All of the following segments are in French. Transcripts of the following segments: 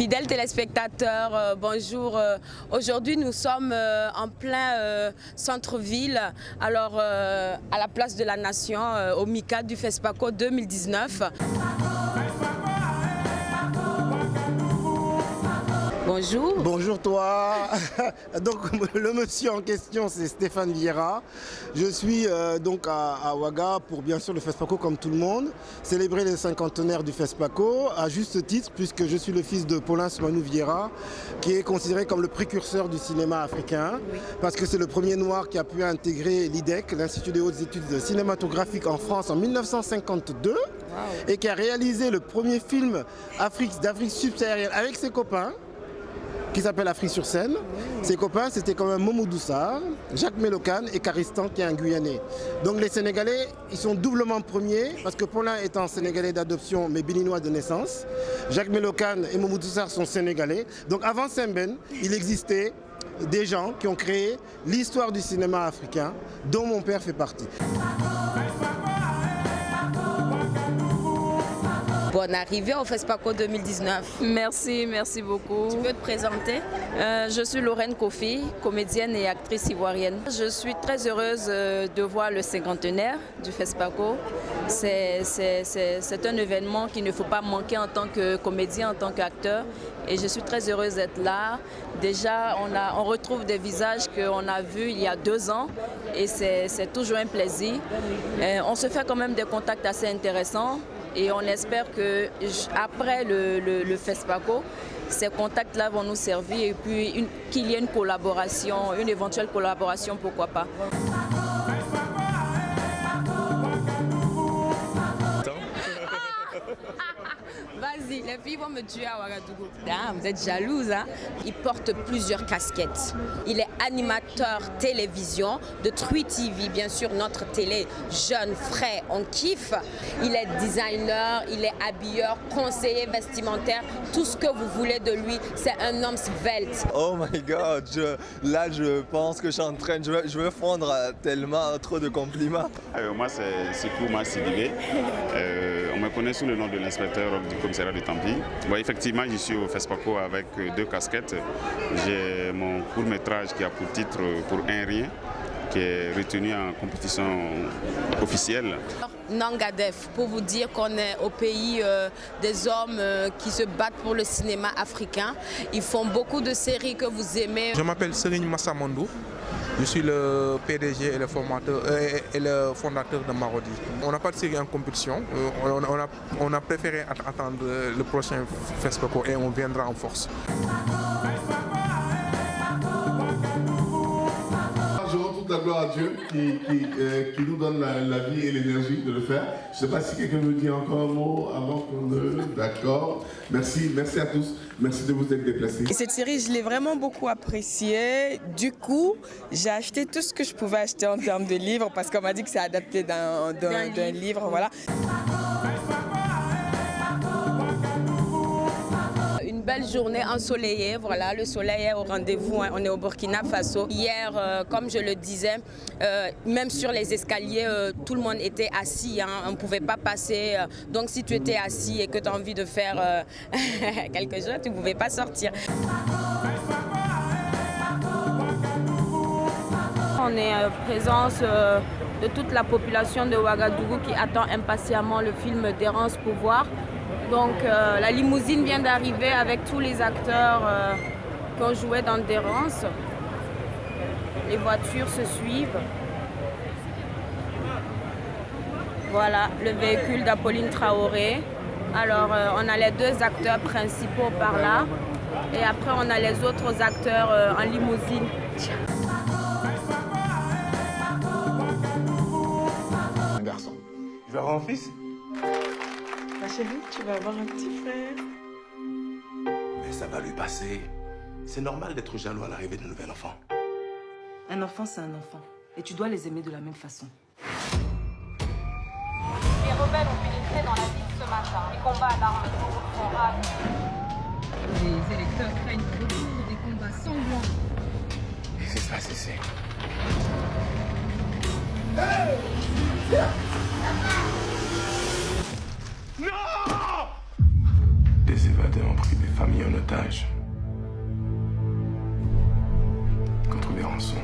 Fidèles téléspectateurs, bonjour. Aujourd'hui, nous sommes en plein centre-ville, alors à la place de la Nation, au MICAD du FESPACO 2019. Bonjour. Bonjour toi. Donc le monsieur en question c'est Stéphane Vieira. Je suis donc à Ouaga pour bien sûr le FESPACO comme tout le monde. Célébrer les cinquantenaires du FESPACO à juste titre puisque je suis le fils de Paulin Soumanou Vieira qui est considéré comme le précurseur du cinéma africain. Oui. Parce que c'est le premier noir qui a pu intégrer l'IDEC, l'Institut des hautes études cinématographiques en France en 1952. Wow. Et qui a réalisé le premier film d'Afrique subsaharienne avec ses copains, qui s'appelle Afrique sur scène. Ses copains, c'était quand même Momodou Sarr, Jacques Melokan et Karistan, qui est un Guyanais. Donc les Sénégalais, ils sont doublement premiers, parce que Paulin étant Sénégalais d'adoption, mais béninois de naissance. Jacques Melokan et Momodou Sarr sont Sénégalais. Donc avant Sembène, il existait des gens qui ont créé l'histoire du cinéma africain, dont mon père fait partie. Bonne arrivée au FESPACO 2019. Merci beaucoup. Tu peux te présenter? Je suis Lorraine Kofi, comédienne et actrice ivoirienne. Je suis très heureuse de voir le cinquantenaire du FESPACO. C'est un événement qu'il ne faut pas manquer en tant que comédien, en tant qu'acteur. Et je suis très heureuse d'être là. Déjà, on retrouve des visages qu'on a vus il y a 2 ans et c'est toujours un plaisir. On se fait quand même des contacts assez intéressants. Et on espère qu'après le FESPACO, ces contacts-là vont nous servir et puis qu'il y ait une collaboration, une éventuelle collaboration, pourquoi pas. Vas-y, les filles vont me tuer à Ouagadougou. Ah, vous êtes jalouse, hein? Il porte plusieurs casquettes. Il est animateur télévision de Trui TV, bien sûr, notre télé jeune, frais, on kiffe. Il est designer, il est habilleur, conseiller vestimentaire, tout ce que vous voulez de lui. C'est un homme svelte. Oh my God, je pense que je suis en train, je veux fondre tellement trop de compliments. Moi, c'est Sikouma Sidibé. On me connaît sous le nom de l'inspecteur du commissariat de Tampi. Bon, effectivement, je suis au FESPACO avec 2 casquettes. J'ai mon court-métrage qui a pour titre Pour un rien, qui est retenu en compétition officielle. Nangadef, pour vous dire qu'on est au pays des hommes qui se battent pour le cinéma africain. Ils font beaucoup de séries que vous aimez. Je m'appelle Serigne Massamandou. Je suis le PDG et le fondateur de Marodi. On n'a pas de série en compétition. On a préféré attendre le prochain FESPACO et on viendra en force. Je rends toute la gloire à Dieu qui nous donne la vie et l'énergie de le faire. Je ne sais pas si quelqu'un veut dire encore un mot avant qu'on ne... D'accord. Merci à tous. Merci de vous être déplacés. Et cette série, je l'ai vraiment beaucoup appréciée. Du coup, j'ai acheté tout ce que je pouvais acheter en termes de livres parce qu'on m'a dit que c'est adapté d'un livre. Voilà. Une belle journée ensoleillée, voilà, le soleil est au rendez-vous, hein. On est au Burkina Faso. Hier, comme je le disais, même sur les escaliers, tout le monde était assis, hein. On ne pouvait pas passer. Donc si tu étais assis et que tu as envie de faire quelque chose, tu ne pouvais pas sortir. On est en présence de toute la population de Ouagadougou qui attend impatiemment le film d'Errance Pouvoir. Donc la limousine vient d'arriver avec tous les acteurs qui ont joué dans D'Errance. Les voitures se suivent. Voilà le véhicule d'Apolline Traoré. Alors on a les 2 acteurs principaux par là. Et après on a les autres acteurs en limousine. Un garçon. Je vais avoir un fils. Ma chérie, tu vas avoir un petit frère. Mais ça va lui passer. C'est normal d'être jaloux à l'arrivée d'un nouvel enfant. Un enfant, c'est un enfant. Et tu dois les aimer de la même façon. Les rebelles ont pénétré dans la ville ce matin. Les combats à l'arme sont rares. Les électeurs craignent retour des combats sanglants. Qu'est-ce qui se passe ici? Non! Des évadés ont pris des familles en otage. otages, contre des rançons.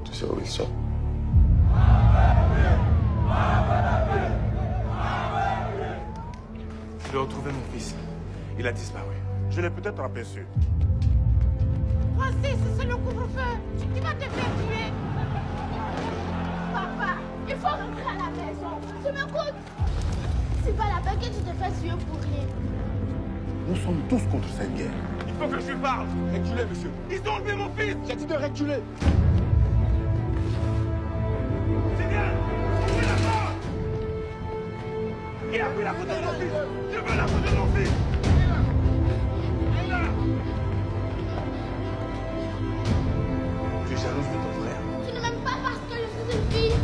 Tu sais où ils sont? J'ai retrouvé mon fils. Il a disparu. Je l'ai peut-être aperçu. Francis, c'est le couvre-feu. Tu vas te faire tuer. Papa, il faut rentrer à la maison. Tu m'écoutes? C'est pas la peine que tu te fasses tuer pour rien. Nous sommes tous contre cette guerre. Il faut que je lui parle. Reculez, monsieur. Ils ont enlevé mon fils. J'ai dit de reculer. C'est bien. Ouvrez la porte. Il a pris la photo de mon fils. Je veux la photo de mon fils. Il est là. Tu es jalouse de ton frère. Tu ne m'aimes pas parce que je suis une fille.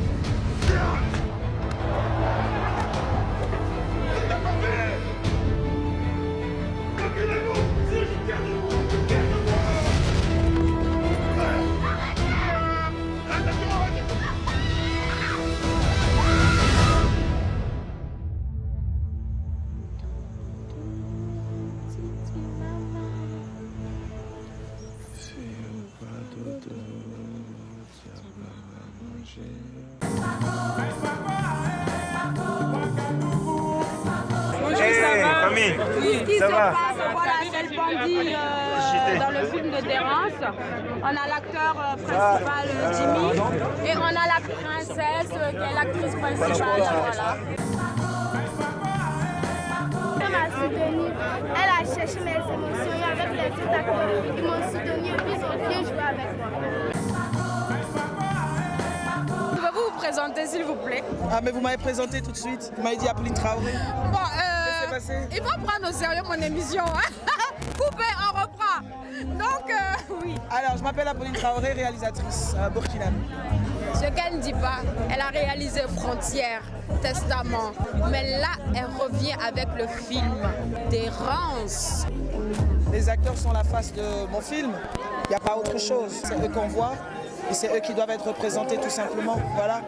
Ce qui se passe, voilà, c'est le bandit dans le film de Dérance. On a l'acteur principal Jimmy et on a la princesse qui est l'actrice principale. Voilà. Elle m'a soutenue. Elle a cherché mes émotions et avec les autres acteurs, ils m'ont soutenue et puis ils ont bien joué avec moi. Pouvez-vous vous présenter s'il vous plaît? Ah mais vous m'avez présenté tout de suite. Vous m'avez dit Apolline Traoré. Bon, il faut prendre au sérieux mon émission. Hein? Coupé, on reprend. Donc, oui. Alors, je m'appelle Apolline Traoré, réalisatrice burkinabé. Ce qu'elle ne dit pas, elle a réalisé Frontières, Testament. Mais là, elle revient avec le film Dérance. Les acteurs sont la face de mon film. Il n'y a pas autre chose. C'est eux qu'on voit et c'est eux qui doivent être représentés tout simplement. Voilà.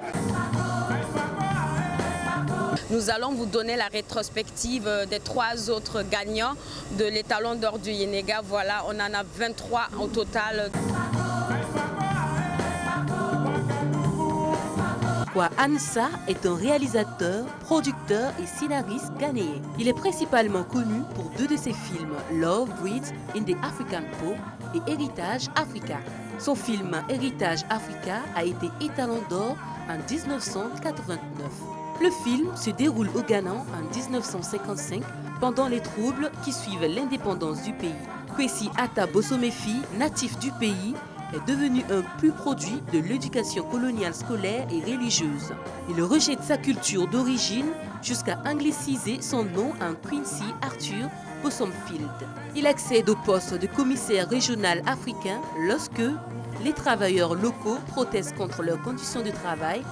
Nous allons vous donner la rétrospective des 3 autres gagnants de l'étalon d'or du Yenega. Voilà, on en a 23 au total. Ansa est un réalisateur, producteur et scénariste ghanéen. Il est principalement connu pour 2 de ses films, Love Breeds in the African Poor et Héritage Africa. Son film Héritage Africa a été étalon d'or en 1989. Le film se déroule au Ghana en 1955 pendant les troubles qui suivent l'indépendance du pays. Kwesi Atta Bosomefi, natif du pays, est devenu un pur produit de l'éducation coloniale scolaire et religieuse. Il rejette sa culture d'origine jusqu'à angliciser son nom en Quincy Arthur Bosomfield. Il accède au poste de commissaire régional africain lorsque les travailleurs locaux protestent contre leurs conditions de travail.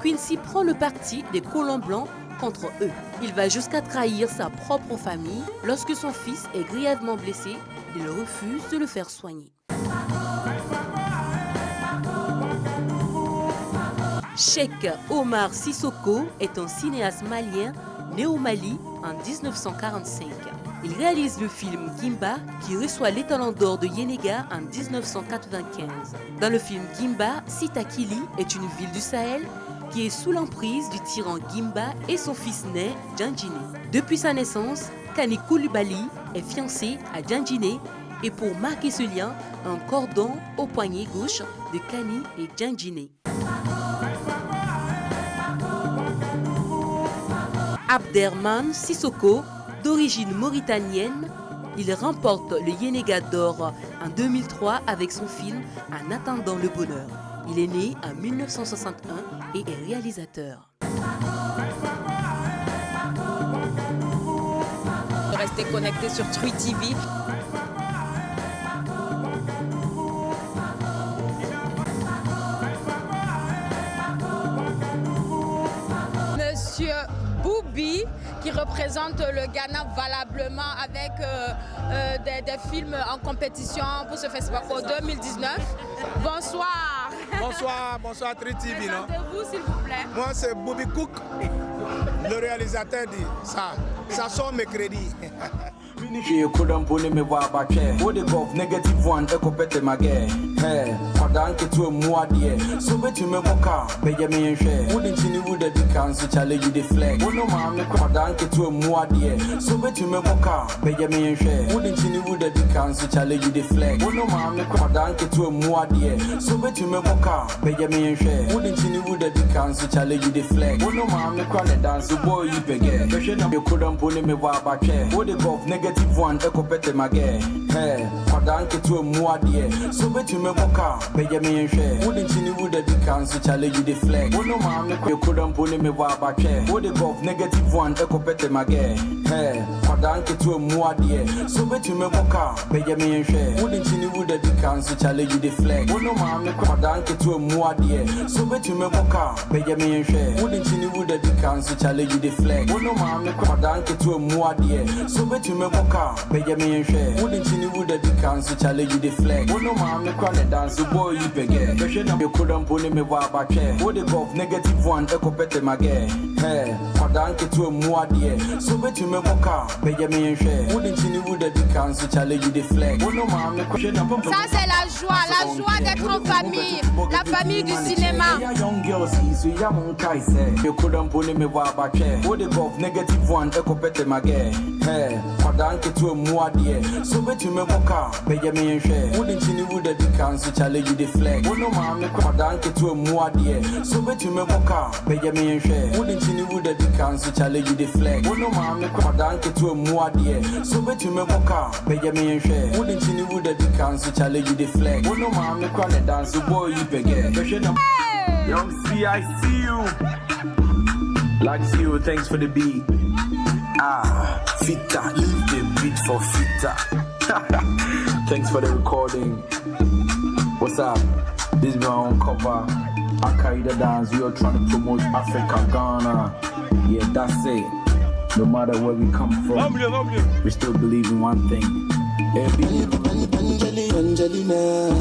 Quincy prend le parti des colons blancs contre eux. Il va jusqu'à trahir sa propre famille. Lorsque son fils est grièvement blessé, il refuse de le faire soigner. Cheikh Omar Sissoko est un cinéaste malien né au Mali en 1945. Il réalise le film Gimba qui reçoit l'étalon d'or de Yenega en 1995. Dans le film Gimba, Sitakili est une ville du Sahel qui est sous l'emprise du tyran Gimba et son fils né, Djandjiné. Depuis sa naissance, Kani Koulibaly est fiancé à Djandjiné et pour marquer ce lien, un cordon au poignet gauche de Kani et Djandjiné. Abderrahmane Sissoko, d'origine mauritanienne, il remporte le Yenega d'or en 2003 avec son film En attendant le bonheur. Il est né en 1961 et est réalisateur. Restez connectés sur Trui TV. Monsieur Boubi, qui représente le Ghana valablement avec des films en compétition pour ce festival 2019. Bonsoir. Bonsoir Trui TV. Présentez-vous s'il vous plaît. Moi c'est Boubi Cook, le réalisateur dit ça sort mercredi. You couldn't put me waba chair. What the golf negative one, echo pete magay. Hey, Padanke to a mua dear. So bet you me mocha, Benjamin share. Wouldn't you would the council challenge you the flag? Oh no, mamma, Padanke to a mua dear. So bet you me mocha, Benjamin share. Wouldn't you would the council challenge you the flag? Oh no, mamma, Padanke to a mua dear. So bet you me mocha, Benjamin share. Wouldn't you would the council challenge you the flag? Oh no, mamma, cry dance, boy, you begin. You couldn't put me waba chair. What the golf negative one, echo pete magay. Hey, Padanke to a mua dear. So bet you me mocha, Benjamin share. Wouldn't you would the council challenge you the flag? Oh no, mamma, you couldn't put me waba chair. What the golf negative one, echo pete magay. Hey, Padanke to a mua dear. So bet you me mocha, Benjamin share. Wouldn't you would the council challenge you the flag? Oh no, mamma, Padanke to a mua dear. So bet you me mocha, Benjamin share. Wouldn't you would the council challenge you the flag? Oh no, mamma, Padanke to a mua dear. So bet you me mocha, Benjamin share. Wouldn't you would the council challenge you the flag? Oh no, mamma, cry dance, boy, you begin. You couldn't put me waba chair. What the golf negative one, echo pete magay. Hey, Padanke to a mua dear. So bet you me mocha, Benjamin share. Wouldn't you would the council challenge you the flag? Oh no, mamma, ça c'est la joie d'être en famille, la famille du cinéma. You couldn't put me waba chair. What the golf negative one, echo pete magay. Hey, Padanke to a mua dear. So bet you me mocha, Benjamin share. Wouldn't you would the council challenge you the flag? Oh no, mamma, Padanke to a mua dear. So bet you me mocha, Benjamin share. Wouldn't you would the council challenge you the flag? Oh no, mamma, Padanke to a mua dear. So bet you me mocha, Benjamin share. Wouldn't you would the council challenge you the flag? Oh no, mamma, cry dance, boy, you begin. Young C, I see you. Like you, thanks for the beat. Ah, Fita, leave the beat for Fita. Thanks for the recording. What's up? This is my own cover. I carry the dance. We are trying to promote Africa, Ghana. Yeah, that's it. No matter where we come from, we still believe in one thing. Angelina,